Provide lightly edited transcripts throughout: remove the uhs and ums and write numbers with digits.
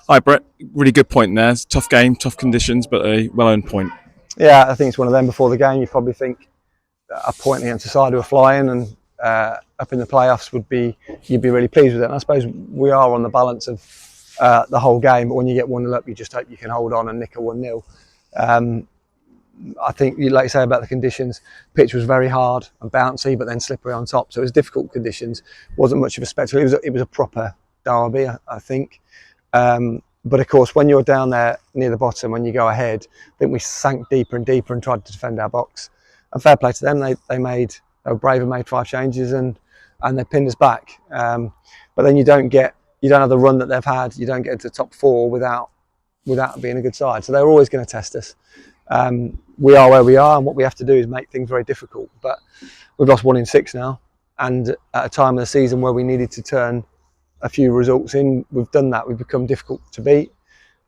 Hi, Brett. Really good point there. It's a tough game, tough conditions, but a well-earned point. Yeah, I think it's one of them. Before the game, you probably think a point against a side who are flying and up in the playoffs you'd be really pleased with it. And I suppose we are on the balance of the whole game, but when you get 1-0 up, you just hope you can hold on and nick a 1-0. I think, like you say about the conditions, pitch was very hard and bouncy, but then slippery on top. So it was difficult conditions. Wasn't much of a spectacle. It was a proper derby, I think. But of course, when you're down there near the bottom, when you go ahead, I think we sank deeper and deeper and tried to defend our box. And fair play to them, they were brave and made 5 changes and they pinned us back. But then you don't have the run that they've had. You don't get into the top 4 without being a good side. So they're always going to test us. We are where we are, and what we have to do is make things very difficult. But we've lost 1 in 6 now, and at a time of the season where we needed to turn a few results in, we've done that. We've become difficult to beat.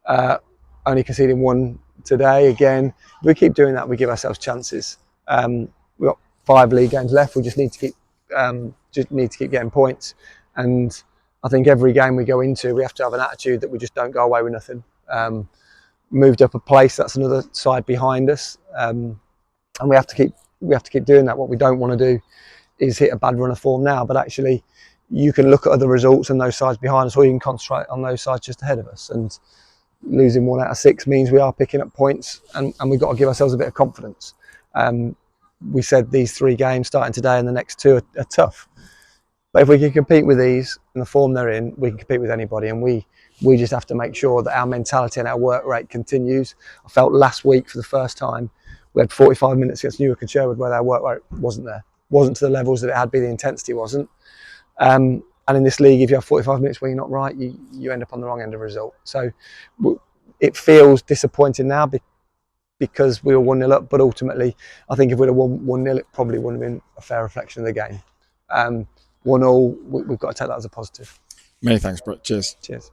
Only conceding 1 today again. If we keep doing that, we give ourselves chances. We've got 5 league games left. We just need to keep getting points. And I think every game we go into, we have to have an attitude that we just don't go away with nothing. Moved up a place, that's another side behind us, and we have to keep doing that. What we don't want to do is hit a bad run of form now, but actually you can look at other results and those sides behind us, or you can concentrate on those sides just ahead of us. And losing 1 out of 6 means we are picking up points, and we've got to give ourselves a bit of confidence. We said these 3 games starting today and the next 2 are tough, but if we can compete with these and the form they're in, we can compete with anybody. And we just have to make sure that our mentality and our work rate continues. I felt last week for the first time we had 45 minutes against Newark and Sherwood where our work rate wasn't there. Wasn't to the levels that it had been, the intensity wasn't. And in this league, if you have 45 minutes where you're not right, you end up on the wrong end of the result. So it feels disappointing now because we were 1-0 up, but ultimately I think if we'd have won 1-0, it probably wouldn't have been a fair reflection of the game. 1-1, we've got to take that as a positive. Many thanks, Brett. Cheers. Cheers.